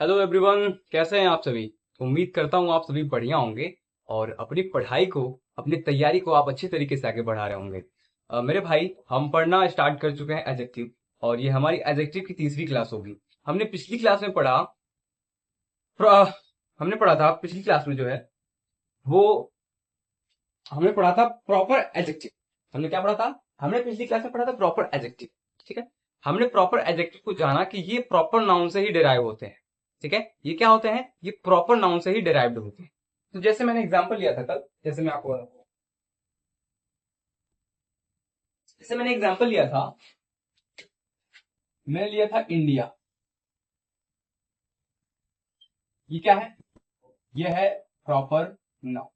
Hello everyone, कैसे हैं आप सभी। उम्मीद करता हूँ आप सभी बढ़िया होंगे और अपनी पढ़ाई को, अपनी तैयारी को आप अच्छी तरीके से आगे बढ़ा रहे होंगे। मेरे भाई, हम पढ़ना स्टार्ट कर चुके हैं एडजेक्टिव, और ये हमारी एडजेक्टिव की तीसरी क्लास होगी। हमने पिछली क्लास में पढ़ा प्र- हमने पढ़ा था पिछली क्लास में जो है वो हमने पढ़ा था प्रॉपर एडजेक्टिव। हमने क्या पढ़ा था? हमने पिछली क्लास में पढ़ा था प्रॉपर एडजेक्टिव। ठीक है। हमने प्रॉपर एडजेक्टिव को जाना कि ये प्रॉपर नाउन से ही डिराइव होते हैं। ठीक है, ये क्या होते हैं? ये प्रॉपर नाउन से ही डिराइव्ड होते हैं। तो जैसे मैंने एग्जांपल लिया था कल, जैसे मैंने एग्जांपल लिया था, मैंने लिया था इंडिया। ये क्या है? ये है प्रॉपर नाउन।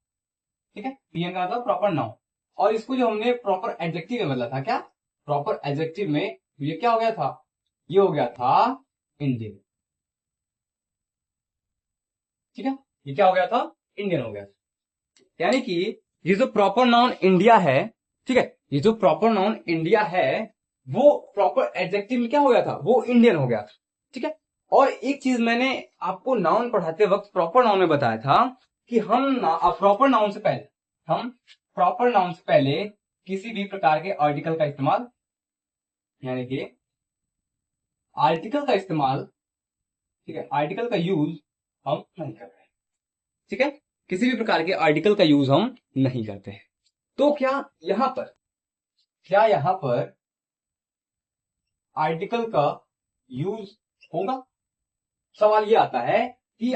ठीक है, पीएन का मतलब प्रॉपर नाउन। और इसको जो हमने प्रॉपर एडजेक्टिव में बदला था, क्या प्रॉपर एडजेक्टिव में ये क्या हो गया था? ये हो गया था इंडियन। ठीक है, ये क्या हो गया था? इंडियन हो गया था। यानी कि ये जो प्रॉपर नाउन इंडिया है, ठीक है, ये जो प्रॉपर नाउन इंडिया है वो प्रॉपर एडजेक्टिव में क्या हो गया था? वो इंडियन हो गया था। ठीक है। और एक चीज मैंने आपको नाउन पढ़ाते वक्त प्रॉपर नाउन में बताया था कि प्रॉपर नाउन से पहले हम प्रॉपर नाउन से पहले किसी भी प्रकार के आर्टिकल का इस्तेमाल, यानी कि आर्टिकल का इस्तेमाल, ठीक है, आर्टिकल का यूज हम नहीं कर रहे। ठीक है, किसी भी प्रकार के आर्टिकल का यूज हम नहीं करते हैं। तो क्या यहां पर आर्टिकल का यूज होगा? सवाल ये आता है कि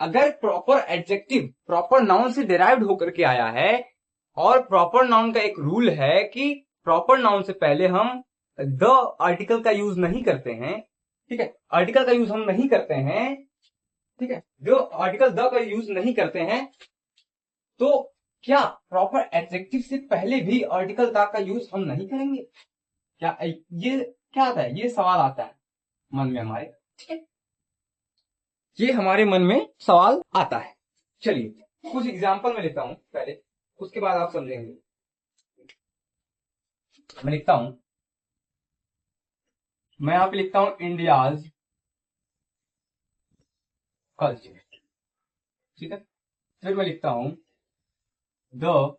अगर प्रॉपर एडजेक्टिव प्रॉपर नाउन से डिराइव्ड होकर के आया है, और प्रॉपर नाउन का एक रूल है कि प्रॉपर नाउन से पहले हम द आर्टिकल का यूज नहीं करते हैं। ठीक है, आर्टिकल का यूज हम नहीं करते हैं। ठीक है, जो आर्टिकल द का यूज नहीं करते हैं, तो क्या प्रॉपर एडजेक्टिव से पहले भी आर्टिकल द का यूज हम नहीं करेंगे? क्या ये क्या आता है? ये सवाल आता है मन में हमारे। ठीक है, ये हमारे मन में सवाल आता है। चलिए कुछ एग्जाम्पल में लेता हूं पहले, उसके बाद आप समझेंगे। मैं लिखता हूं, मैं यहां पे लिखता हूं इंडियाज कल्चर। ठीक है, फिर मैं लिखता हूं द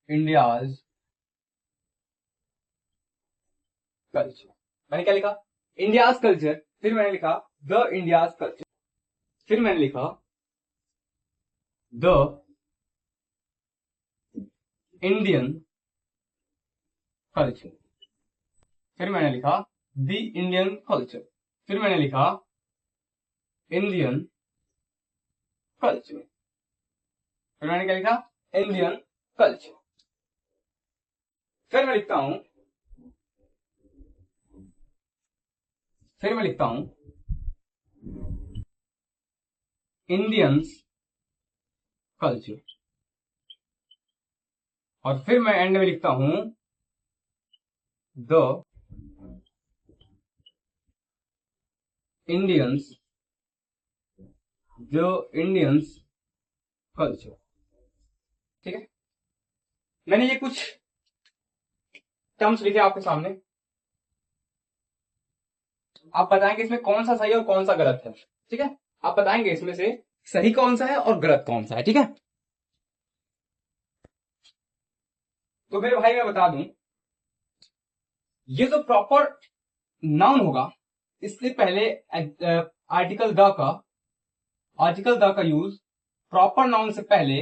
इंडियाज कल्चर। मैंने क्या लिखा? India's culture. फिर मैंने लिखा द इंडियाज कल्चर। फिर मैंने लिखा द इंडियन कल्चर। फिर मैंने लिखा द इंडियन कल्चर। फिर मैंने लिखा इंडियन कल्चर। फिर मैंने क्या लिखा? Indian culture. फिर मैं लिखता हूं फिर मैं लिखता हूं इंडियंस कल्चर। और फिर मैं एंड में लिखता हूं the Indians the Indians culture. ठीक है, मैंने ये कुछ टर्म्स लिखे आपके सामने। आप बताएंगे इसमें कौन सा सही और कौन सा गलत है। ठीक है, आप बताएंगे इसमें से सही कौन सा है और गलत कौन सा है। ठीक है, तो मेरे भाई मैं बता दूं, ये जो प्रॉपर नाउन होगा, इससे पहले आर्टिकल द का यूज प्रॉपर नाउन से पहले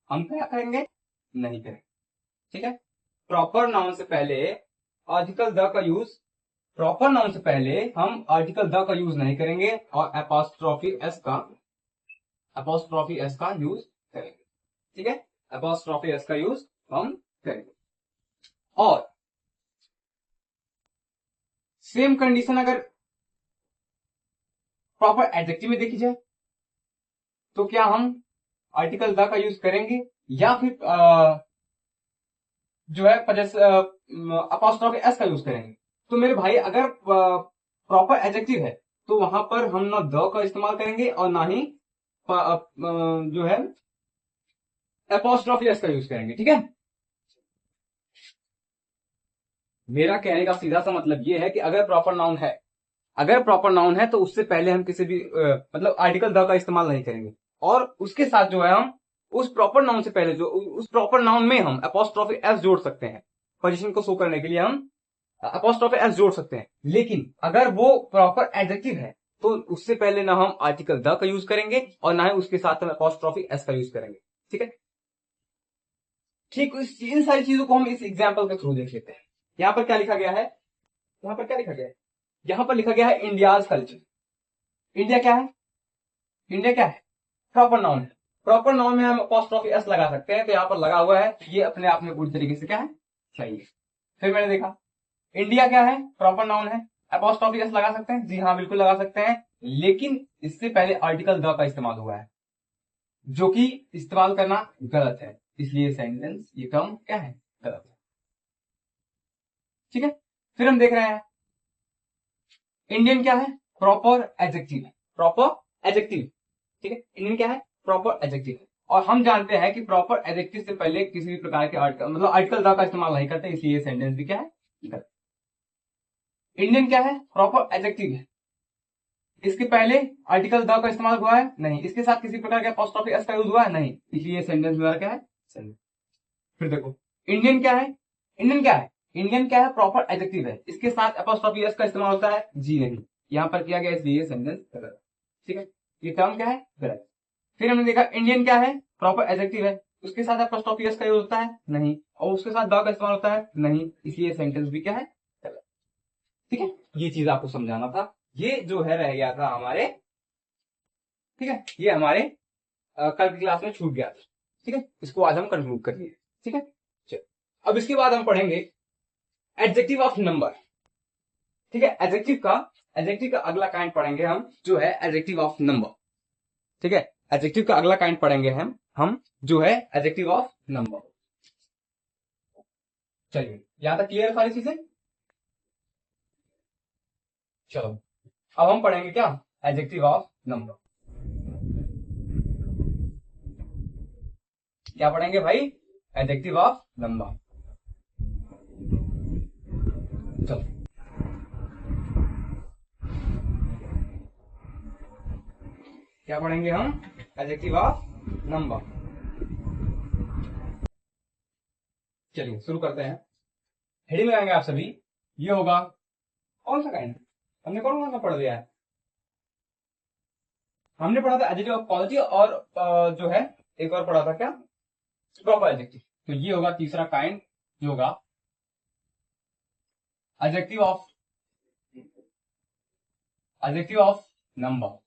हम क्या करेंगे? नहीं करेंगे। ठीक है, प्रॉपर नाउन से पहले आर्टिकल द का यूज प्रॉपर नाउन से पहले हम आर्टिकल द का यूज नहीं करेंगे, और अपोस्ट्रॉफी एस का यूज करेंगे। ठीक है, अपोस्ट्रॉफी एस का यूज हम करेंगे। और सेम कंडीशन अगर प्रॉपर एडजेक्टिव में देखी जाए, तो क्या हम आर्टिकल द का यूज करेंगे, या फिर जो है अपोस्ट्रॉफी एस का यूज करेंगे? तो मेरे भाई, अगर प्रॉपर एडजेक्टिव है तो वहां पर हम ना द का इस्तेमाल करेंगे और ना ही जो है एपोस्ट्रॉफी एस का यूज करेंगे। ठीक है, मेरा कहने का सीधा सा मतलब ये है कि अगर प्रॉपर नाउन है, अगर प्रॉपर नाउन है तो उससे पहले हम किसी भी मतलब आर्टिकल द का इस्तेमाल नहीं करेंगे, और उसके साथ जो है हम उस प्रॉपर नाउन से पहले जो उस प्रॉपर नाउन में हम अपोस्ट्रोफी एस जोड़ सकते हैं, पोजीशन को शो करने के लिए हम अपोस्ट्रोफी एस जोड़ सकते हैं। लेकिन अगर वो प्रॉपर एडजेक्टिव है तो उससे पहले ना हम आर्टिकल द का यूज करेंगे और ना ही उसके साथ हम अपोस्ट्रोफी एस का यूज करेंगे। ठीक है, ठीक इन सारी चीजों को हम इस एग्जाम्पल के थ्रू देख लेते हैं। यहां पर क्या लिखा गया है, यहां पर क्या लिखा गया है, यहां पर लिखा गया है इंडियाज कल्चर। इंडिया क्या है, इंडिया क्या है, प्रॉपर नाउन है। प्रॉपर नाउन में हम अपोस्ट्रोफी एस लगा सकते हैं, तो यहां पर लगा हुआ है, ये अपने आप में पूरी तरीके से क्या है, सही है। फिर मैंने देखा इंडिया क्या है, प्रॉपर नाउन है, अपोस्ट्रोफी एस लगा सकते हैं, जी हाँ बिल्कुल लगा सकते हैं, लेकिन इससे पहले आर्टिकल द का इस्तेमाल हुआ है, जो कि इस्तेमाल करना गलत है, इसलिए सेंटेंस ये टर्म क्या है, गलत है। ठीक है, फिर हम देख रहे हैं इंडियन क्या है, प्रॉपर एडजेक्टिव है, प्रॉपर एडजेक्टिव। ठीक है, इंडियन क्या है, प्रॉपर एडजेक्टिव। और हम जानते हैं कि प्रॉपर एडजेक्टिव से पहले किसी भी प्रकार के आर्टिकल मतलब आर्टिकल द का इस्तेमाल नहीं करते, इसलिए सेंटेंस भी क्या है, गलत। इंडियन क्या है, प्रॉपर एडजेक्टिव है, इसके पहले आर्टिकल द का इस्तेमाल हुआ है नहीं, इसके साथ किसी प्रकार का अपोस्ट्रोफी एस का यूज हुआ है नहीं, इसलिए सेंटेंस में क्या है, सही। फिर देखो इंडियन क्या है, इंडियन क्या है, इंडियन क्या है, प्रॉपर एडजेक्टिव है, इसके साथ अपोस्ट्रोफी एस का इस्तेमाल होता है, जी नहीं, यहां पर किया गया, इसलिए सेंटेंस गलत। ठीक है, ये टर्म क्या है, गलत। फिर हमने देखा इंडियन क्या है, प्रॉपर एडजेक्टिव है, उसके साथ अपोस्ट्रोफी एस का यूज होता है नहीं, और उसके साथ द का इस्तेमाल होता है नहीं, इसलिए सेंटेंस भी क्या है, गलत। ठीक है, ये चीज आपको समझाना था, ये जो है रह गया था हमारे, ठीक है, ये हमारे कल की क्लास में छूट गया था। ठीक है, इसको आज हम कंक्लूड कर लिए। ठीक है, चलो अब इसके बाद हम पढ़ेंगे एडजेक्टिव ऑफ नंबर। ठीक है, एडजेक्टिव का अगला काइंड पढ़ेंगे हम, जो है एडजेक्टिव ऑफ नंबर। ठीक है, एडजेक्टिव का अगला काइंड पढ़ेंगे हम जो है एडजेक्टिव ऑफ नंबर। चलिए यहां तक क्लियर सारी चीजें। चलो अब हम पढ़ेंगे क्या, एडजेक्टिव ऑफ नंबर। क्या पढ़ेंगे भाई, एडजेक्टिव ऑफ नंबर। चलो क्या पढ़ेंगे हम, एडजेक्टिव ऑफ नंबर। चलिए शुरू करते हैं, हेडिंग लगाएंगे आप सभी। ये होगा कौन सा काइंड, हमने कौन कौन सा पढ़ लिया है, हमने पढ़ा था एडजेक्टिव ऑफ क्वालिटी, और जो है एक और पढ़ा था क्या, प्रॉपर एडजेक्टिव। तो ये होगा तीसरा काइंड, जो होगा adjective of number,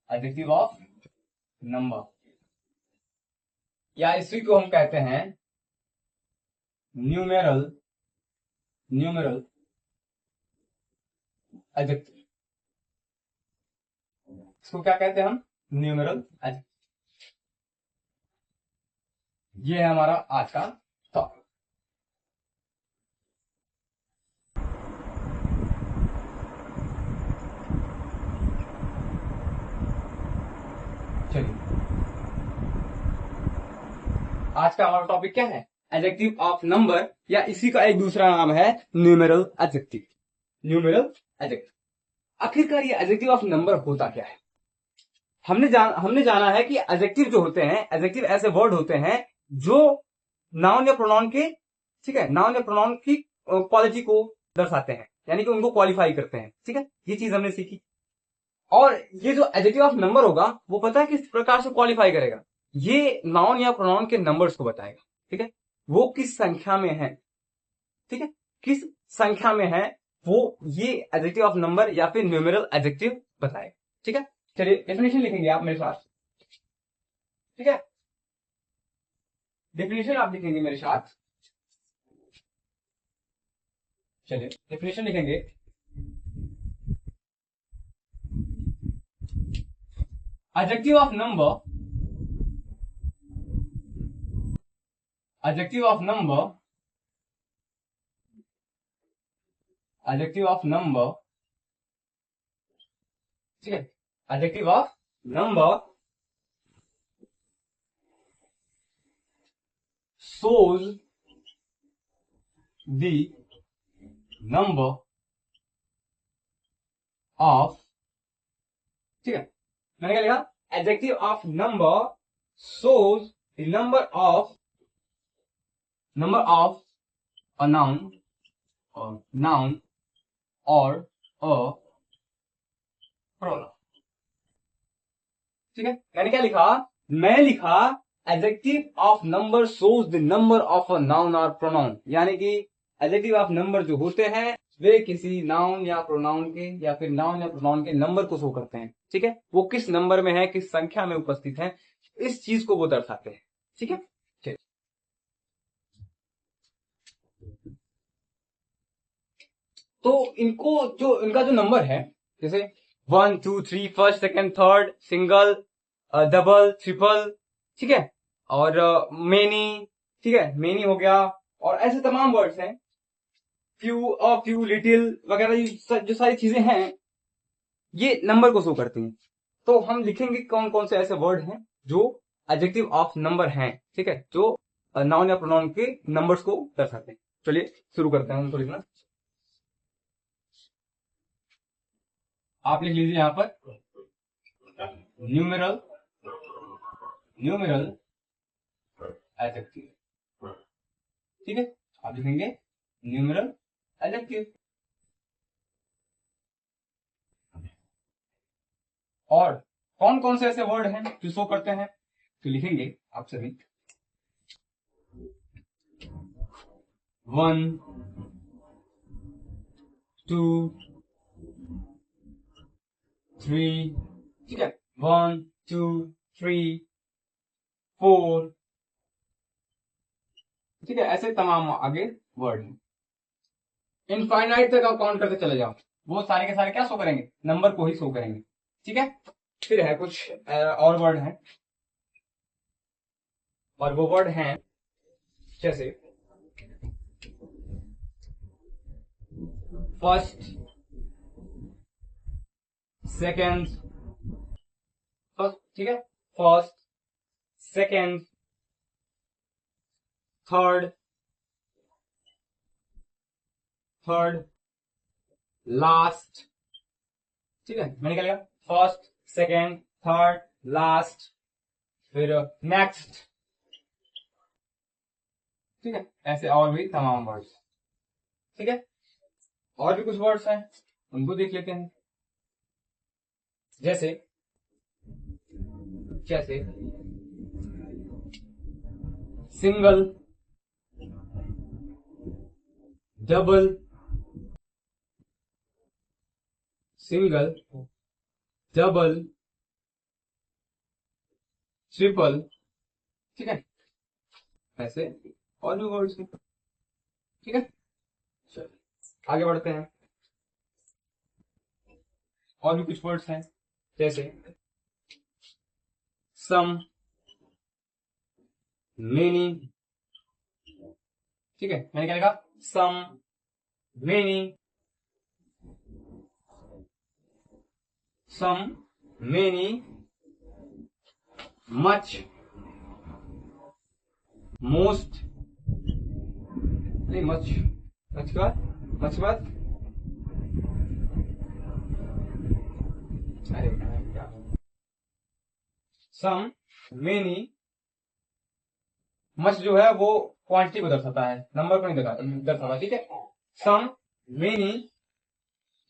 adjective of number, या इसी को हम कहते हैं न्यूमेरल एडजेक्टिव। इसको क्या कहते हैं हम, न्यूमेरल एडजेक्टिव। ये है हमारा आज का टॉपिक। चलिए आज का हमारा टॉपिक क्या है, एडजेक्टिव ऑफ नंबर, या इसी का एक दूसरा नाम है न्यूमेरल एडजेक्टिव। न्यूमेरल एडजेक्टिव, आखिरकार ये एडजेक्टिव ऑफ नंबर होता क्या है। हमने जाना है कि एडजेक्टिव जो होते हैं, एडजेक्टिव ऐसे वर्ड होते हैं जो नाउन या प्रोनाउन के, ठीक है, नाउन या प्रोनाउन की क्वालिटी को दर्शाते हैं, यानी कि उनको क्वालिफाई करते हैं। ठीक है, ये चीज हमने सीखी। और ये जो एडजेक्टिव ऑफ नंबर होगा वो पता है किस प्रकार से क्वालिफाई करेगा, ये नाउन या प्रोनाउन के नंबर्स को बताएगा। ठीक है, वो किस संख्या में है, ठीक है, किस संख्या में है वो, ये एडजेक्टिव ऑफ नंबर या फिर न्यूमेरल एडजेक्टिव बताएगा। ठीक है, चलिए डेफिनेशन लिखेंगे आप मेरे साथ। ठीक है, डेफिनेशन आप लिखेंगे मेरे साथ। चलिए डेफिनेशन लिखेंगे, adjective of number, adjective of number, adjective of number, ठीक है, adjective of number shows the number of, ठीक है, मैंने क्या लिखा, adjective of number shows the number of a noun or a pronoun, ठीक है। मैंने क्या लिखा, मैं लिखा adjective of number shows the number of a noun or pronoun, यानी कि एडजेक्टिव ऑफ नंबर जो होते हैं वे किसी नाउन या प्रोनाउन के या फिर नाउन या प्रोनाउन के नंबर को शो करते हैं, ठीक है, वो किस नंबर में है, किस संख्या में उपस्थित है, इस चीज को वो दर्शाते हैं, ठीक है। तो इनको जो इनका जो नंबर है, जैसे 1 2 3 first second third, single, double, triple, ठीक है, और मेनी, ठीक है, मेनी हो गया, और ऐसे तमाम वर्ड्स हैं, फ्यू, फ्यू, लिटिल वगैरह, जो सारी चीजें हैं ये नंबर को शो करती हैं। तो हम लिखेंगे कौन कौन से ऐसे वर्ड हैं जो एडजेक्टिव ऑफ नंबर हैं, ठीक है, जो नाउन या प्रोनाउन के नंबर्स को दर्शाते हैं। चलिए शुरू करते हैं उनको लिखना। आप लिख लीजिए यहां पर न्यूमेरल एडजेक्टिव, ठीक है, आप लिखेंगे न्यूमेरल एडजेक्टिव। और कौन कौन से ऐसे वर्ड हैं जो शो करते हैं, तो लिखेंगे आप सभी 1 2 3, ठीक है, 1 2 3 4, ठीक है, ऐसे तमाम आगे वर्ड हैं। इनफाइनाइट तक आप काउंट करते चले जाओ, वो सारे के सारे क्या शो करेंगे, नंबर को ही शो करेंगे, ठीक है। फिर है कुछ और वर्ड हैं, और वो वर्ड हैं जैसे फर्स्ट, सेकेंड, फर्स्ट, ठीक है, फर्स्ट, सेकेंड, थर्ड, लास्ट, ठीक है, मैंने क्या लिखा, फर्स्ट, सेकेंड, थर्ड, लास्ट, फिर नेक्स्ट, ठीक है, ऐसे और भी तमाम वर्ड्स, ठीक है। और भी कुछ वर्ड्स हैं उनको देख लेते हैं, जैसे सिंगल, डबल, ट्रिपल, ठीक है, ऐसे और भी वर्ड्स हैं, ठीक है। चलिए आगे बढ़ते हैं, और भी कुछ वर्ड्स हैं जैसे सम, मेनी, ठीक है, मैंने क्या लिखा, सम, मेनी, मच, मोस्ट, नहीं मच, मच के बाद अरे क्या, सम, मेनी, मच जो है वो क्वांटिटी को दर्शाता है, नंबर को नहीं दर्शाता, ठीक है। सम, मेनी,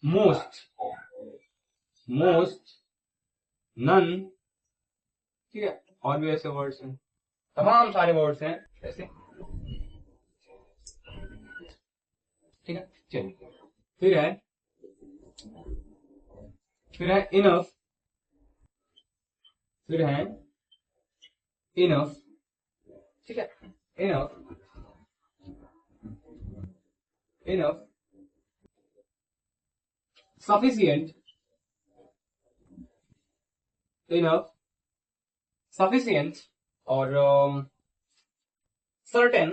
मोस्ट, नन, ठीक है, और भी ऐसे वर्ड्स हैं, तमाम सारे वर्ड्स हैं ऐसे, ठीक है। चलिए फिर है इनफ, ठीक है, इनफ, सफिशिएंट, और सर्टेन,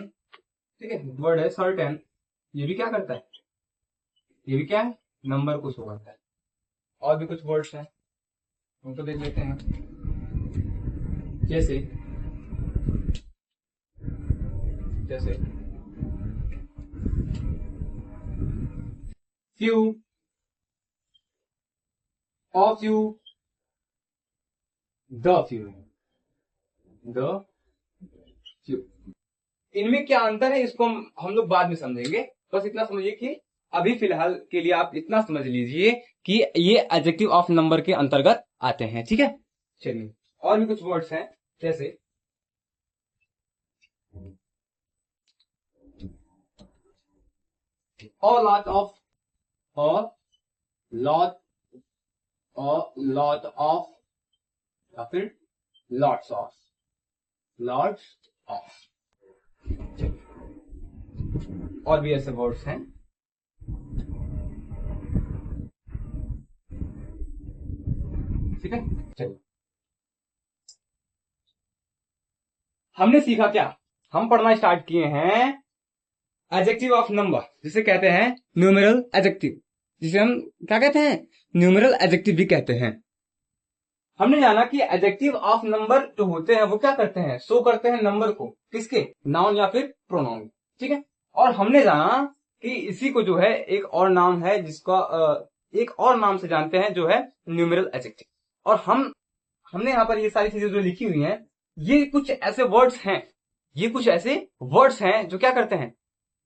ठीक है, वर्ड है सर्टेन, ये भी क्या करता है, ये भी क्या है, नंबर को शो करता है। और भी कुछ वर्ड्स हैं उनको देख लेते हैं, जैसे few, of you, the few, the few. इनमें क्या अंतर है इसको हम लोग बाद में समझेंगे। बस इतना समझिए कि अभी फिलहाल के लिए आप इतना समझ लीजिए कि ये एडजेक्टिव ऑफ नंबर के अंतर्गत आते हैं। ठीक है, चलिए और भी कुछ वर्ड्स हैं, जैसे a lot of, a lot, a lot of, या फिर lots of, lots of। और भी ऐसे वर्ड्स हैं। ठीक है, चलिए हमने सीखा क्या, हम पढ़ना स्टार्ट किए हैं एडजेक्टिव ऑफ नंबर, जिसे कहते हैं न्यूमेरल एडजेक्टिव, जिसे हम क्या कहते हैं, न्यूमेरल एडजेक्टिव भी कहते हैं। हमने जाना कि एडजेक्टिव ऑफ नंबर जो होते हैं वो क्या करते हैं, शो करते हैं नंबर को, किसके, नाउन या फिर प्रोनाउन। ठीक है, और हमने जाना कि इसी को जो है एक और नाम है जिसका एक और नाम से जानते हैं, जो है न्यूमेरल एडजेक्टिव। और हमने यहाँ पर ये सारी चीजें जो लिखी हुई हैं, ये कुछ ऐसे वर्ड्स हैं, ये कुछ ऐसे वर्ड्स हैं जो क्या करते हैं,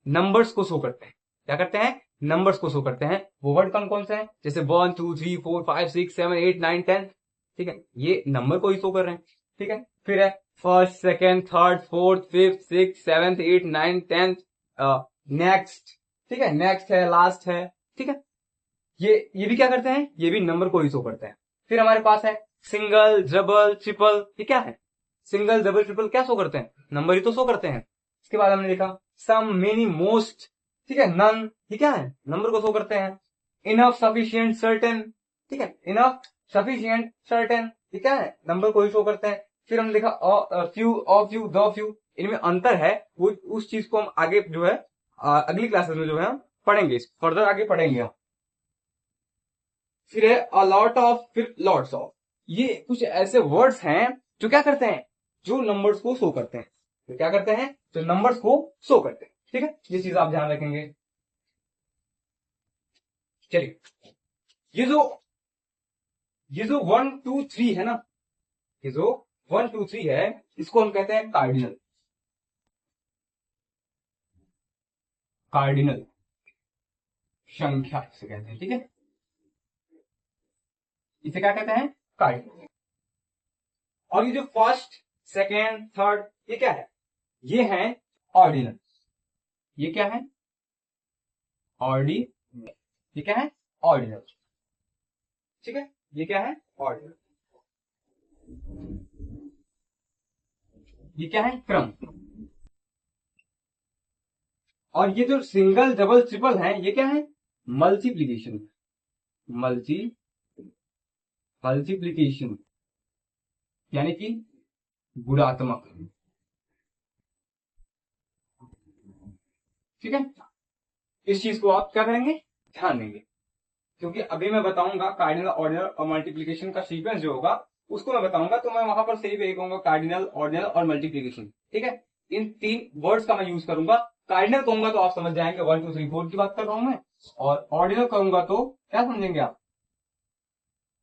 नंबर्स को शो करते हैं। क्या करते हैं, नंबर्स को शो करते हैं। वो वर्ड कौन कौन से हैं, जैसे 1 2 3 4 5 6 7 8 9 10। ठीक है, ये नंबर को ही शो कर रहे हैं। ठीक है, फिर है first, second, third, fourth, fifth, six, seventh, eight, nine, tenth, next. ठीक है, नेक्स्ट है, लास्ट है। ठीक है, ये भी क्या करते हैं, ये भी नंबर को ही शो करते हैं। फिर हमारे पास है सिंगल, डबल, ट्रिपल। ये क्या है, सिंगल, डबल, ट्रिपल क्या शो करते हैं, नंबर ही तो शो करते हैं। इसके बाद हमने देखा सम, मेनी, मोस्ट। ठीक है, नन, ये क्या है, नंबर को शो करते हैं। Enough, sufficient, certain. ठीक है, इनफ, सफिशिएंट, सर्टेन, ये क्या है, नंबर को ही शो करते हैं। फिर हमने देखा few, of few, the few. इनमें अंतर है, वो उस चीज को हम आगे जो है अगली क्लासेस में जो है हम पढ़ेंगे, फर्दर आगे पढ़ेंगे हम। फिर है अ लॉट ऑफ, फिर लॉट्स ऑफ। ये कुछ ऐसे वर्ड्स हैं जो क्या करते हैं, जो नंबर्स को शो करते हैं। तो क्या करते हैं, जो नंबर्स को शो करते हैं। ठीक है, ये चीज आप ध्यान रखेंगे। चलिए, ये जो ये जो 1 2 3 है ना, ये जो 1 2 3 है, इसको हम कहते हैं कार्डिनल। कार्डिनल संख्या इसे कहते हैं। ठीक है, इसे क्या कहते हैं, कार्डिनल। और ये जो फर्स्ट, सेकेंड, थर्ड, ये क्या है, ये है ऑर्डिनल। ये क्या है, ऑर्डिनल। ये क्या है, ऑर्डिनल। ठीक है, ये क्या है, ऑर्डिनल। ये क्या है, क्रम। और ये जो सिंगल, डबल, ट्रिपल है, ये क्या है, मल्टीप्लीकेशन। मल्टी मल्टीप्लीकेशन यानी कि गुणात्मक। ठीक है, इस चीज को आप क्या करेंगे, ध्यान देंगे, क्योंकि अभी मैं बताऊंगा कार्डिनल, ऑर्डिनल और मल्टीप्लीकेशन का सीक्वेंस जो होगा उसको मैं बताऊंगा, तो मैं वहां पर सही पे कहूंगा कार्डिनल, ऑर्डिनल और मल्टीप्लीकेशन। ठीक है, इन तीन वर्ड्स का मैं यूज करूंगा। कार्डिनल कहूंगा तो आप समझ जाएंगे 1 2 3 4 की बात कर रहा हूं मैं, और ऑर्डिनल कहूंगा तो क्या समझेंगे आप,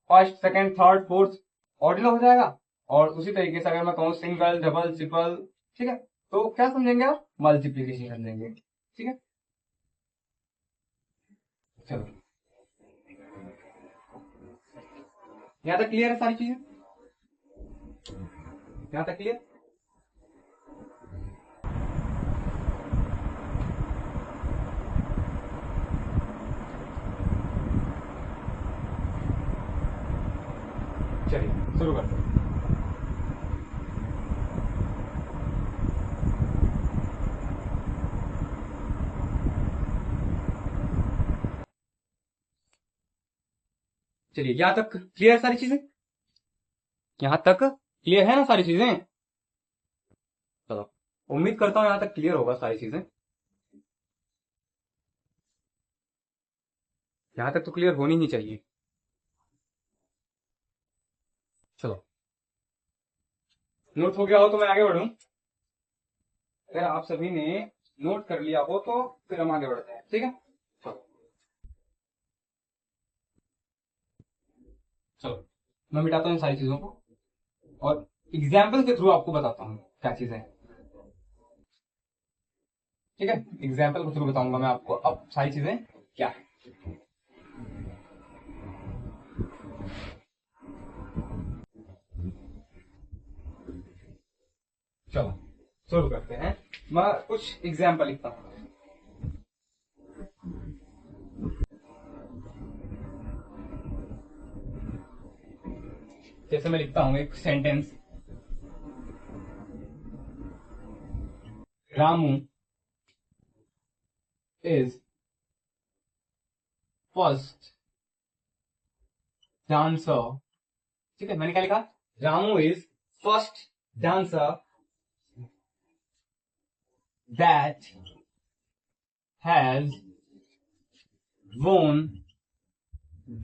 first, second, third, fourth ordinal हो जाएगा। और उसी तरीके से अगर मैं कहूँ सिंगल, डबल, ट्रिपल, ठीक है, तो क्या समझेंगे आप, मल्टीप्लीकेशन समझेंगे। ठीक है, चलो यहां तक क्लियर है सारी चीजें, यहां तक क्लियर। चलिए शुरू करते हैं। चलिए यहां तक क्लियर सारी चीजें, यहां तक क्लियर है ना सारी चीजें। चलो, उम्मीद करता हूं यहां तक क्लियर होगा सारी चीजें। यहां तक तो क्लियर होनी ही चाहिए। चलो, नोट हो गया हो तो मैं आगे बढ़ूं, अगर आप सभी ने नोट कर लिया हो तो फिर हम आगे बढ़ते हैं। ठीक है, चलो। चलो मैं मिटाता हूँ सारी चीजों को और एग्जाम्पल के थ्रू आपको बताता हूँ क्या चीज है। ठीक है, एग्जाम्पल के थ्रू बताऊंगा मैं आपको अब सारी चीजें क्या है। चलो शुरू करते हैं। मैं कुछ एग्जाम्पल लिखता हूँ। जैसे मैं लिखता हूँ एक sentence, Ramu is first dancer. ठीक है, मैंने क्या लिखा? Ramu is first dancer that has won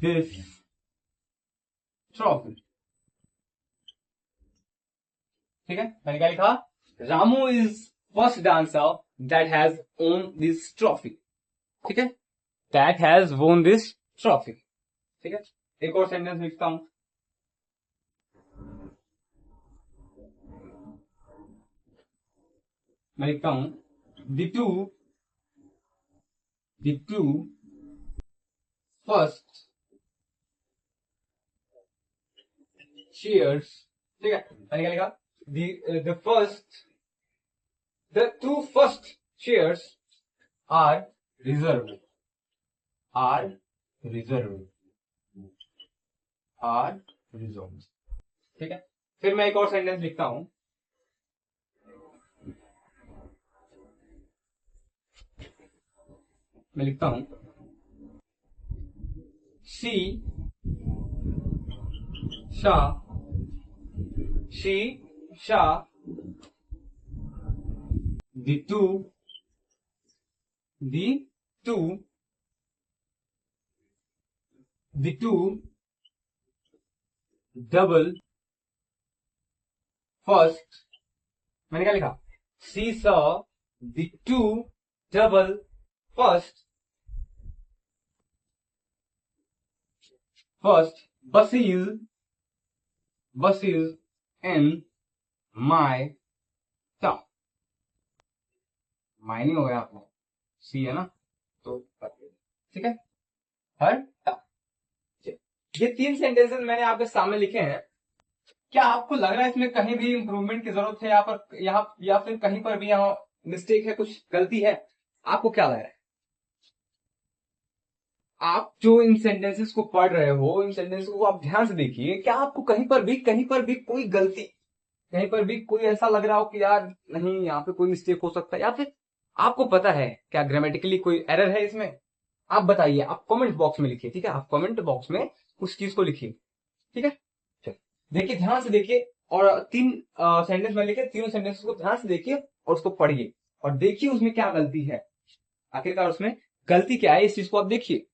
this trophy। ठीक है, मैंने क्या लिखा? Ramu is first dancer that has own this trophy. ठीक है, that has won this trophy. ठीक है, एक और सेंटेंस लिखता हूं। मैं लिखता हूं द टू फर्स्ट cheers। ठीक है, मैंने क्या लिखा? The first the two first cheers are reserve are reserve are reserve. ठीक है, फिर मैं एक और सेंटेंस लिखता हूं। मैं लिखता हूं she Shah she Shah the the two the two double first। मैंने क्या लिखा? she saw the two double first buses in my town। Mining हो गया आपको, सी है ना, तो ठीक है, हर town। ये तीन सेंटेंसेस मैंने आपके सामने लिखे हैं। क्या आपको लग रहा है इसमें कहीं भी इंप्रूवमेंट की जरूरत है यहाँ पर, यहाँ या फिर कहीं पर भी यहाँ मिस्टेक है, कुछ गलती है? आपको क्या लग रहा है? आप जो इन सेंटेंसेस को पढ़ रहे हो, इन सेंटेंसेस को आप ध्यान से देखिए, क्या आपको कहीं पर भी कोई गलती, कहीं पर भी कोई ऐसा लग रहा हो कि यार नहीं यहाँ पे कोई मिस्टेक हो सकता है, या फिर आपको पता है क्या ग्रामेटिकली कोई एरर है इसमें? आप बताइए, आप कमेंट बॉक्स में लिखिए। ठीक है, आप कमेंट बॉक्स में उस चीज को लिखिए। ठीक है, चलिए देखिए, ध्यान से देखिए, और तीन सेंटेंस में लिखे, तीनों सेंटेंस को ध्यान से देखिए और उसको पढ़िए और देखिए उसमें क्या गलती है, आखिरकार उसमें गलती क्या है, इस चीज को आप देखिए।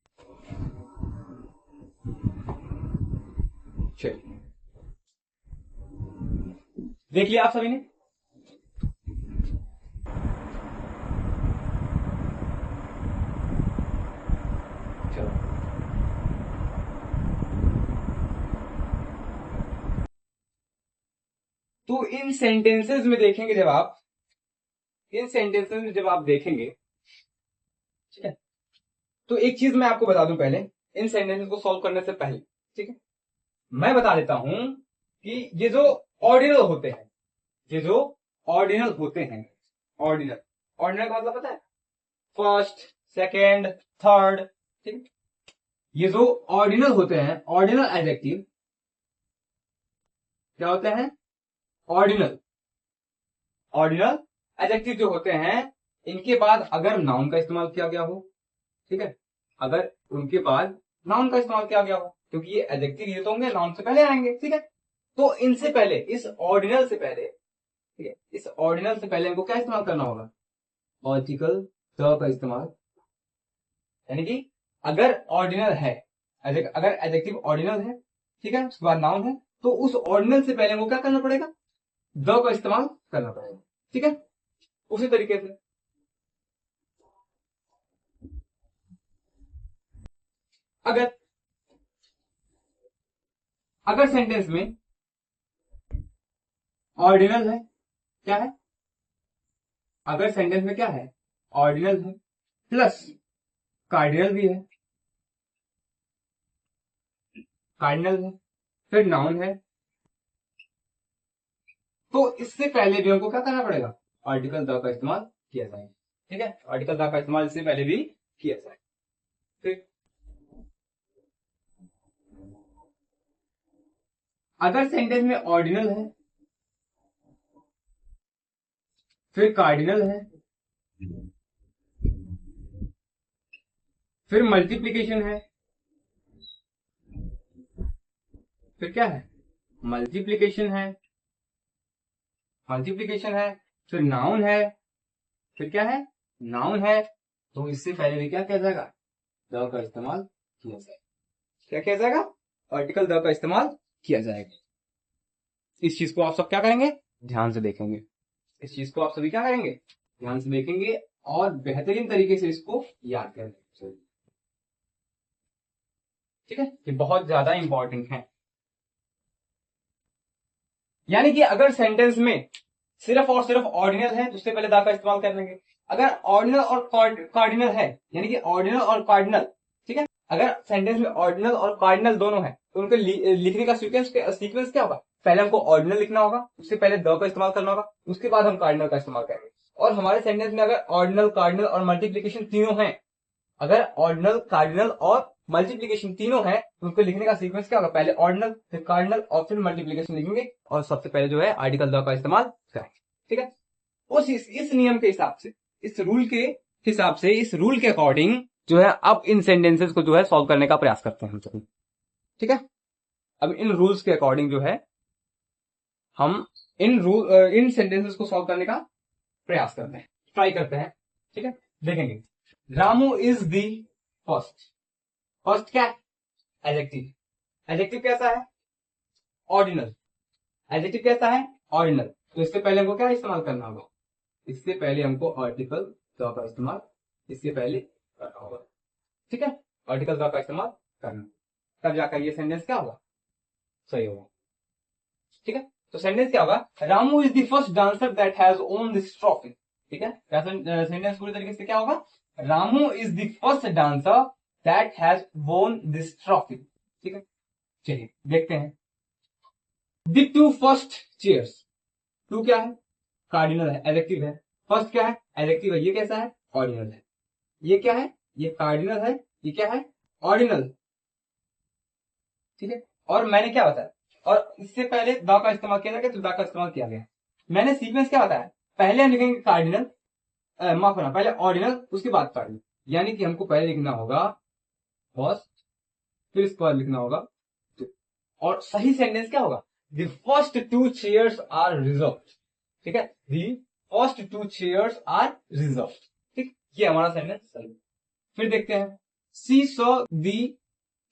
चलिए देख लिया आप सभी ने? चलो तो इन सेंटेंसेस में देखेंगे जब आप, इन सेंटेंसेस में जब आप देखेंगे, ठीक है, तो एक चीज मैं आपको बता दूं पहले, इन सेंटेंसेस को सॉल्व करने से पहले। ठीक है, मैं बता देता हूं कि ये जो ऑर्डिनल होते हैं, ये जो ऑर्डिनल होते हैं, ऑर्डिनल, ऑर्डिनल का मतलब पता है? First, second, third. ठीक, ये जो ऑर्डिनल होते हैं, ऑर्डिनल एडजेक्टिव क्या होते हैं? ऑर्डिनल, ऑर्डिनल एडजेक्टिव जो होते हैं, इनके बाद अगर नाउन का इस्तेमाल किया गया हो, ठीक है, अगर उनके बाद नाउन का इस्तेमाल किया गया हो, क्योंकि ये एडजेक्टिव ये तो होंगे, नाउन से पहले आएंगे। ठीक है, तो इनसे पहले, इस ऑर्डिनल से पहले, ठीक है, इस ऑर्डिनल से पहले इनको क्या इस्तेमाल करना होगा? आर्टिकल द का इस्तेमाल। यानी कि अगर ऑर्डिनल है, अगर एडजेक्टिव ऑर्डिनल है, ठीक है, उसके बाद नाउन है, तो उस ऑर्डिनल से पहले वो क्या करना पड़ेगा? द का इस्तेमाल करना पड़ेगा। ठीक है, उसी तरीके से अगर अगर सेंटेंस में ऑर्डिनल है, क्या है, अगर सेंटेंस में क्या है, ऑर्डिनल है प्लस कार्डिनल भी है, कार्डिनल है, फिर नाउन है, तो इससे पहले भी हमको क्या करना पड़ेगा, आर्टिकल द का इस्तेमाल किया जाएगा। ठीक है, आर्टिकल द का इस्तेमाल इससे पहले भी किया जाएगा। ठीक, अगर सेंटेंस में ऑर्डिनल है, फिर कार्डिनल है, फिर मल्टीप्लीकेशन है, फिर क्या है, मल्टीप्लीकेशन है, मल्टीप्लीकेशन है, फिर नाउन है, फिर क्या है, नाउन है, तो इससे पहले भी क्या किया जाएगा, द का इस्तेमाल किया जाएगा। क्या किया जाएगा, आर्टिकल द का इस्तेमाल किया जाएगा। इस चीज को आप सब क्या करेंगे, ध्यान से देखेंगे, इस चीज को आप सभी क्या करेंगे, ध्यान से देखेंगे और बेहतरीन तरीके से इसको याद करेंगे। ठीक है, ये बहुत ज्यादा इंपॉर्टेंट है। यानी कि अगर सेंटेंस में सिर्फ और सिर्फ ऑर्डिनल है तो उससे पहले दा का इस्तेमाल कर लेंगे। अगर ऑर्डिनल और कार्डिनल है, यानी कि ऑर्डिनल और कार्डिनल, ठीक है, अगर सेंटेंस में ऑर्डिनल और कार्डिनल दोनों है तो उनके लिखने का सीक्वेंस क्या होगा, पहले हमको ऑर्डिनल लिखना होगा, उससे पहले द का इस्तेमाल करना होगा, उसके बाद हम कार्डिनल का इस्तेमाल करेंगे। और हमारे सेंटेंस में अगर ऑर्डिनल, कार्डिनल और मल्टीप्लीकेशन तीनों है, अगर ऑर्डिनल, कार्डिनल और मल्टीप्लीकेशन तीनों है तो उनको लिखने का सीक्वेंस क्या होगा, पहले ऑर्डिनल, फिर कार्डिनल और फिर मल्टीप्लीकेशन लिखेंगे और सबसे पहले जो है आर्टिकल द का इस्तेमाल करेंगे। ठीक है, उस इस नियम के हिसाब से, इस रूल के हिसाब से, इस रूल के अकॉर्डिंग जो है अब इन सेंटेंसेस को जो है सॉल्व करने का प्रयास करते हैं हम सभी। ठीक है, अब इन रूल्स के अकॉर्डिंग जो है हम इन सेंटेंसेस को सॉल्व करने का प्रयास करते हैं, ट्राई करते हैं। ठीक है, देखेंगे। Ramu is the first, first क्या है, एडजेक्टिव, एडजेक्टिव कैसा है, ऑर्डिनल, एडजेक्टिव कैसा है, ऑर्डिनल, तो इससे पहले हमको क्या इस्तेमाल करना होगा, इससे पहले हमको आर्टिकल द का इस्तेमाल इससे पहले करना होगा। ठीक है, आर्टिकल द का इस्तेमाल करना, तब जाकर ये सेंटेंस क्या होगा, सही होगा। ठीक है, तो सेंटेंस क्या होगा, Ramu is the first dancer that has own this trophy. ठीक है, सेंटेंस पूरी तरीके से क्या होगा, Ramu is the first dancer that has won this trophy. ठीक है, चलिए देखते हैं। The two first chairs, two क्या है, कार्डिनल है, एडजेक्टिव है, फर्स्ट क्या है, एडजेक्टिव है, ये कैसा है, ऑर्डिनल है, ये क्या है, ये कार्डिनल है, ये क्या है, ऑर्डिनल। ठीक है, और मैंने क्या बताया, और इससे पहले द का इस्तेमाल किया गया तो द का इस्तेमाल किया गया, मैंने सीक्वेंस क्या बताया, पहले हम लिखेंगे कार्डिनल, माफ करना, पहले ऑर्डिनल उसके बाद कार्डिनल, यानी कि हमको पहले लिखना होगा फर्स्ट, फिर इसके बाद लिखना होगा two। और सही सेंटेंस क्या होगा, the first two chairs are reserve. ठीक है, the first two chairs are reserve. ठीक, ये हमारा सेंटेंस सही। फिर देखते हैं, she saw the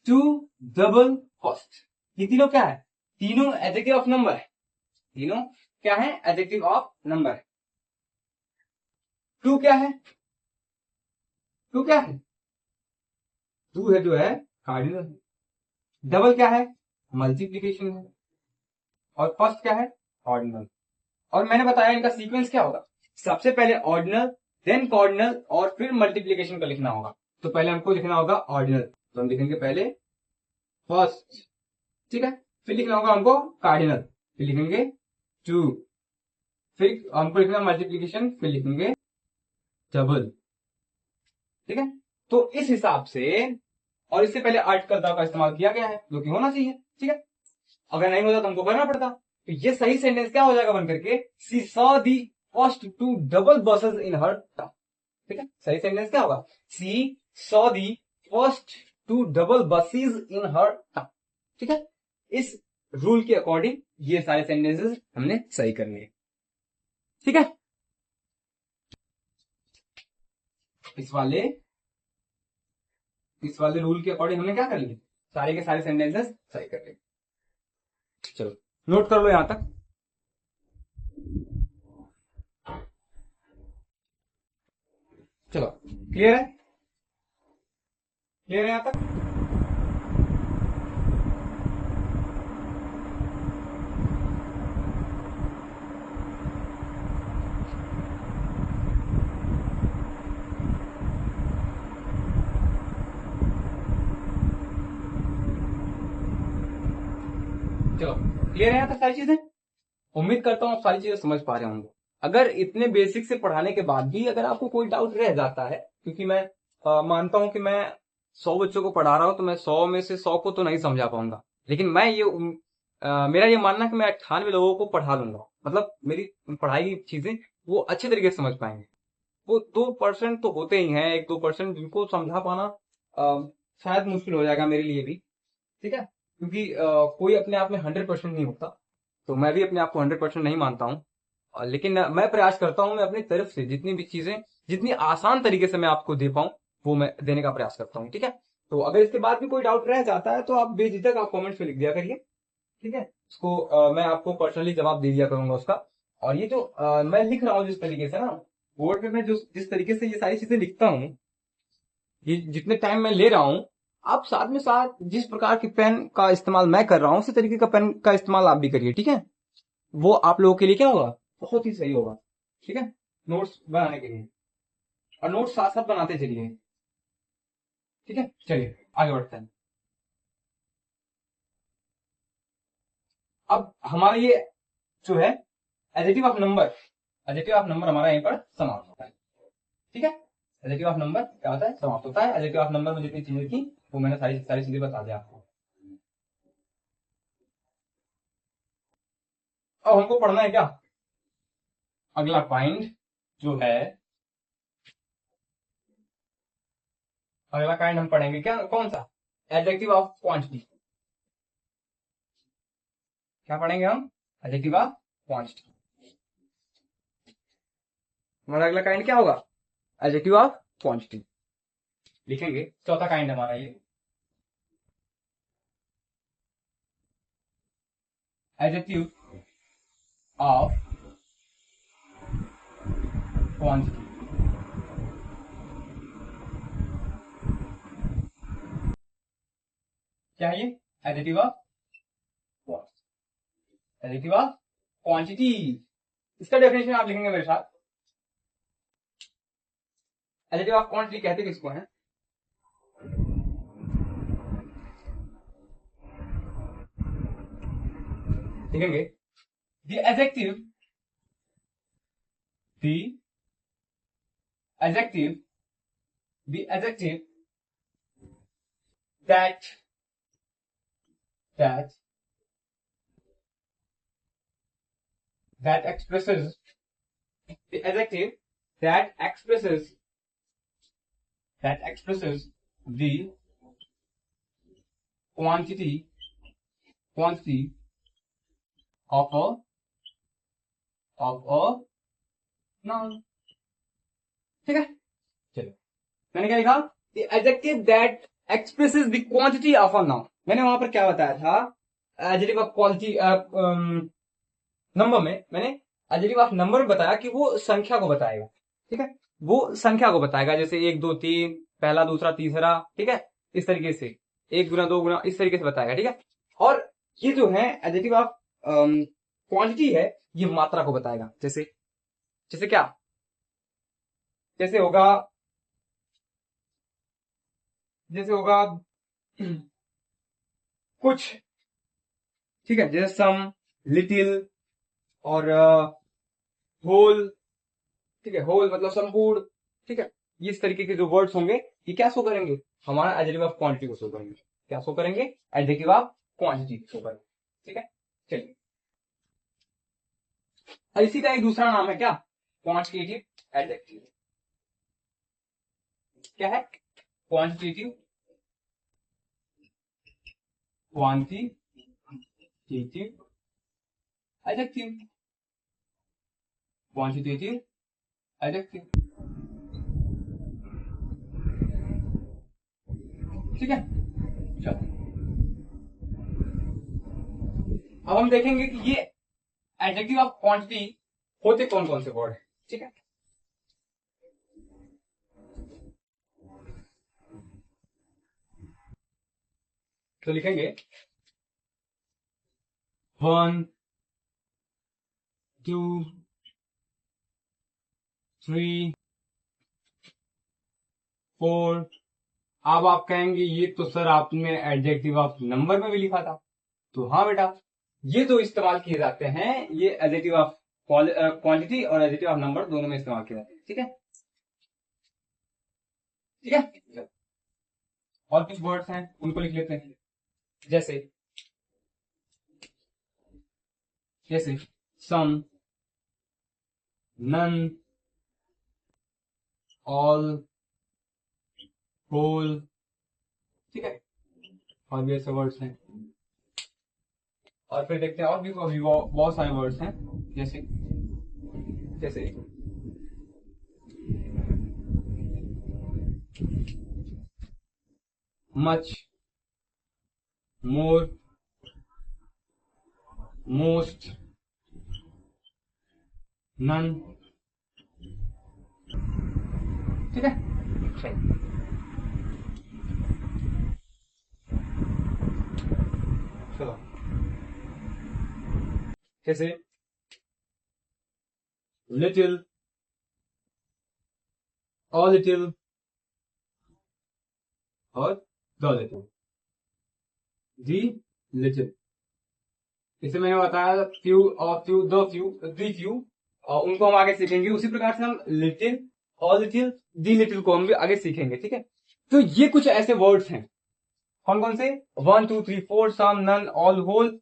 two double first, ये तीनों क्या है, तीनों एडजेक्टिव ऑफ नंबर है, तीनों क्या है, एडजेक्टिव ऑफ नंबर है। टू क्या है, टू क्या है, टू है जो है कार्डिनल है, डबल क्या है, मल्टीप्लीकेशन है, और फर्स्ट क्या है, ऑर्डिनल। और मैंने बताया इनका सीक्वेंस क्या होगा, सबसे पहले ऑर्डिनल, देन कार्डिनल और फिर मल्टीप्लीकेशन का लिखना होगा। तो पहले हमको लिखना होगा ऑर्डिनल, तो हम लिखेंगे पहले फर्स्ट, ठीक है, फिर लिखना होगा हमको कार्डिनल, फिर लिखेंगे टू, फिर हमको लिखना मल्टीप्लीकेशन, फिर लिखेंगे डबल। ठीक है, तो इस हिसाब से, और इससे पहले आर्टिकल द का इस्तेमाल किया गया है जो कि होना चाहिए। ठीक है, अगर नहीं होता तो हमको करना पड़ता, तो ये सही सेंटेंस क्या हो जाएगा बन करके, she saw the first two double buses in her town. ठीक है, सही सेंटेंस क्या होगा, she saw the first two double buses in her town. ठीक है, इस रूल के अकॉर्डिंग ये सारे सेंटेंसेस हमने सही करने हैं। ठीक है, इस वाले रूल के अकॉर्डिंग हमने क्या कर लिया, सारे के सारे सेंटेंसेस सही कर लिए। चलो नोट कर लो यहां तक। चलो क्लियर है, क्लियर है यहां तक। क्लियर है यहाँ तक सारी चीजें? उम्मीद करता हूँ आप सारी चीजें समझ पा रहे होंगे। अगर इतने बेसिक से पढ़ाने के बाद भी अगर आपको कोई डाउट रह जाता है, क्योंकि मैं मानता हूं कि मैं 100 बच्चों को पढ़ा रहा हूं, तो मैं 100 में से 100 को तो नहीं समझा पाऊंगा, लेकिन मैं ये मेरा ये मानना है कि मैं 98 लोगों को पढ़ा लूंगा। मतलब मेरी पढ़ाई की चीजें वो अच्छे तरीके से समझ पाएंगे। वो 2% तो होते ही हैं, 1-2% जिनको समझा पाना शायद मुश्किल हो जाएगा मेरे लिए भी। ठीक है, क्योंकि कोई अपने आप में 100% नहीं होता, तो मैं भी अपने आप को 100% नहीं मानता हूँ। लेकिन मैं प्रयास करता हूँ, मैं अपनी तरफ से जितनी भी चीजें जितनी आसान तरीके से मैं आपको दे पाऊँ वो मैं देने का प्रयास करता हूँ। ठीक है, तो अगर इसके बाद भी कोई डाउट रह जाता है तो आप बेझिझक आप कमेंट्स में लिख दिया करिए। ठीक है, उसको मैं आपको पर्सनली जवाब दे दिया करूंगा उसका। और ये जो मैं लिख रहा हूँ जिस तरीके से ना, बोर्ड पे मैं जो जिस तरीके से ये सारी चीजें लिखता हूँ, ये जितने टाइम मैं ले रहा हूँ, आप साथ में साथ जिस प्रकार की पेन का इस्तेमाल मैं कर रहा हूँ उसी तरीके का पेन का इस्तेमाल आप भी करिए। ठीक है, वो आप लोगों के लिए क्या होगा, बहुत ही सही होगा। ठीक है, नोट्स बनाने के लिए, और नोट्स साथ साथ बनाते चलिए। ठीक है, चलिए आगे बढ़ते हैं। अब हमारा ये जो है additive of number, additive of number हमारा यहीं पर समाप्त होता है। ठीक है, एडिटिव ऑफ नंबर क्या होता है, समाप्त होता है। एडिटिव ऑफ नंबर में जितनी चीजें थी वो मैंने सारी सारी चीजें बता दिया आपको। अब हमको पढ़ना है क्या, अगला पॉइंट जो है, अगला काइंड हम पढ़ेंगे क्या, कौन सा, एडजेक्टिव ऑफ क्वांटिटी। क्या पढ़ेंगे हम, एडजेक्टिव ऑफ क्वांटिटी। हमारा अगला काइंड क्या होगा, एडजेक्टिव ऑफ क्वांटिटी। लिखेंगे, चौथा काइंड हमारा ये, एडजेक्टिव ऑफ क्वांटिटी। क्या है ये, adjective of adjective of quantity. इसका डेफिनेशन आप लिखेंगे मेरे साथ। एडजेक्टिव ऑफ क्वांटिटी कहते किसको है, लिखेंगे, the adjective, the adjective, the adjective that that that expresses, the adjective that expresses the quantity of a noun। ठीक है, चलो मैंने क्या लिखा, the adjective that expresses the quantity of a noun। मैंने वहां पर क्या बताया था, एडजेक्टिव ऑफ क्वालिटी नंबर में मैंने एडजेक्टिव ऑफ नंबर में बताया कि वो संख्या को बताएगा। ठीक है, वो संख्या को बताएगा, जैसे 1 2 3, पहला दूसरा तीसरा। ठीक है, इस तरीके से 1 गुना 2 गुना इस तरीके से बताएगा। ठीक है, और ये जो है एडजेक्टिव ऑफ क्वांटिटी है, ये मात्रा को बताएगा। जैसे जैसे क्या, जैसे होगा, जैसे होगा कुछ। ठीक है, जैसे सम, लिटिल और होल। ठीक है, होल मतलब संपूर्ण। ठीक है, ये इस तरीके के जो वर्ड्स होंगे ये क्या शो करेंगे, हमारा एडजेक्टिव ऑफ क्वांटिटी को शो करेंगे। क्या शो करेंगे, एडजेक्टिव ऑफ क्वांटिटी शो करेंगे। ठीक है, चलिए, और इसी का एक दूसरा नाम है क्या, क्वांटिटेटिव एडजेक्टिव। क्या है, quantitative, quantitative adjective, quantitative adjective. ठीक है, चलो अब हम देखेंगे कि ये एडजेक्टिव ऑफ क्वांटिटी होते कौन कौन से वर्ड है। ठीक है, तो लिखेंगे 1 2 3 4। अब आप कहेंगे ये तो सर आपने एडजेक्टिव ऑफ नंबर में भी लिखा था, तो हाँ बेटा, ये जो इस्तेमाल किए जाते हैं ये एडजेक्टिव ऑफ क्वांटिटी और एडजेक्टिव ऑफ नंबर दोनों में इस्तेमाल किए जाते हैं। ठीक है, ठीक है। और कुछ वर्ड्स हैं उनको लिख लेते हैं, जैसे जैसे सम, नन, ऑल, होल। ठीक है, और भी ऐसे वर्ड्स हैं। और फिर देखते हैं और भी बहुत सारे वर्ड्स हैं, जैसे जैसे मच, मोर, मोस्ट, नन। ठीक है, चलो जैसे लिटिल, ऑल लिटिल और द लिटिल, दी लिटिल। इसे मैंने बताया फ्यू और few, the few, the few, और उनको हम आगे सीखेंगे। उसी प्रकार से हम little, all little, the little को हम भी आगे सीखेंगे। ठीक है, तो ये कुछ ऐसे वर्ड्स हैं, कौन कौन से, 1 2 3 4, some, none, all, whole,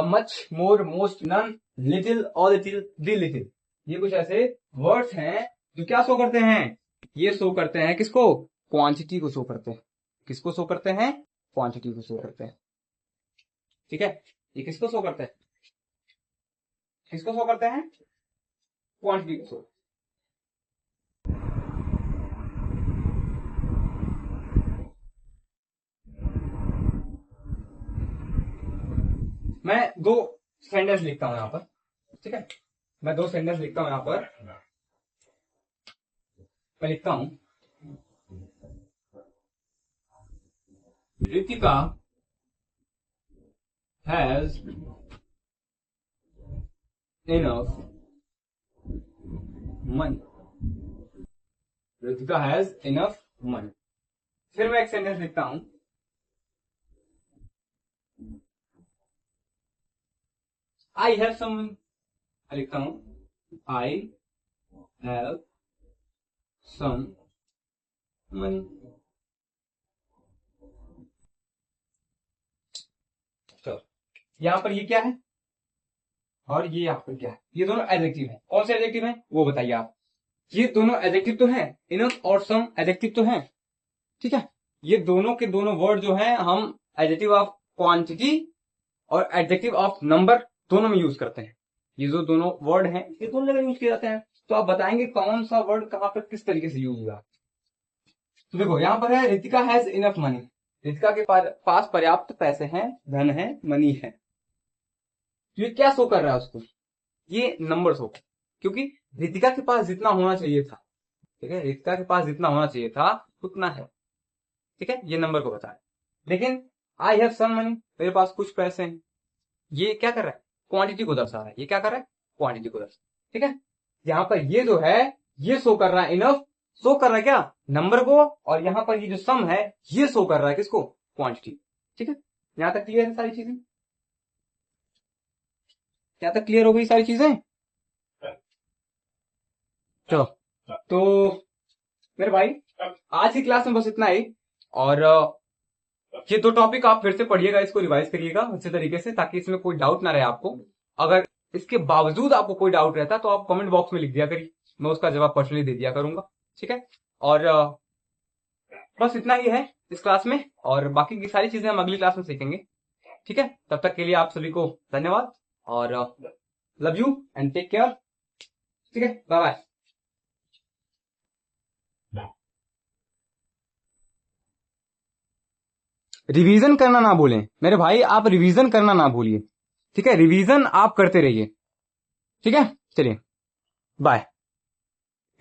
much, more, most, none, little, all little, the little. ये कुछ ऐसे वर्ड्स हैं जो क्या शो करते हैं, ये शो करते हैं किसको, क्वांटिटी को शो करते हैं। किसको शो करते हैं, क्वांटिटी को शो करते हैं। ठीक है, ये किसको शो करते हैं, किसको शो करते हैं, क्वांटिटी को शो। मैं दो सेंटेंस लिखता हूं यहां पर। ठीक है, मैं दो सेंटेंस लिखता हूं यहां पर। मैं लिखता हूं, Ritika has enough money। Ritika has enough money। फिर मैं एक सेंटेंस लिखता हूं, आई हैव सम मनी। लिखता हूं, आई हैव सम मनी। चलो, यहां पर ये क्या है और ये यहां पर क्या है, ये दोनों एडजेक्टिव है। कौन से एडजेक्टिव है वो बताइए आप। ये दोनों एडजेक्टिव तो है, इनफ और सम एडजेक्टिव तो है। ठीक है, ये दोनों के दोनों वर्ड जो हैं हम एडजेक्टिव ऑफ क्वांटिटी और एडजेक्टिव ऑफ नंबर दोनों में यूज करते हैं। ये जो दोनों वर्ड हैं ये दोनों जगह यूज किए जाते हैं। तो आप बताएंगे कौन सा वर्ड कहां पर किस तरीके से यूज हुआ। तो देखो यहां पर है, Ritika has enough money. Ritika के पास पर्याप्त पैसे हैं, धन है, मनी है। तो ये क्या शो कर रहा है उसको, ये नंबर शो, क्योंकि रितिका के पास जितना होना चाहिए था, ठीक है, रितिका के पास जितना होना चाहिए था उतना है। ठीक है, ये नंबर को बता है। लेकिन आई हैव सम मनी, मेरे पास कुछ पैसे हैं, ये क्या कर रहा है, क्वांटिटी को दर्शा रहा है। ये क्या कर रहा है, क्वांटिटी को दर्शा। ठीक है, यहां पर ये जो है ये शो कर रहा है इनफ, शो कर रहा है क्या, नंबर को। और यहां पर ये जो सम है ये शो कर रहा है किसको, क्वांटिटी। ठीक है, यहां तक क्लियर है सारी चीजें, यहां तक क्लियर हो गई सारी चीजें। चलो, तो मेरे भाई आज की क्लास में बस इतना ही। और ये दो टॉपिक आप फिर से पढ़िएगा, इसको रिवाइज करिएगा अच्छे तरीके से, ताकि इसमें कोई डाउट ना रहे आपको। अगर इसके बावजूद आपको कोई डाउट रहता तो आप कमेंट बॉक्स में लिख दिया करिए, मैं उसका जवाब पर्सनली दे दिया करूंगा। ठीक है, और बस इतना ही है इस क्लास में, और बाकी की सारी चीजें हम अगली क्लास में सीखेंगे। ठीक है, तब तक के लिए आप सभी को धन्यवाद और love you and take care. ठीक है, बाय बाय। रिवीजन करना ना भूलें मेरे भाई, आप रिवीजन करना ना भूलिए। ठीक है, रिवीजन आप करते रहिए। ठीक है, चलिए बाय।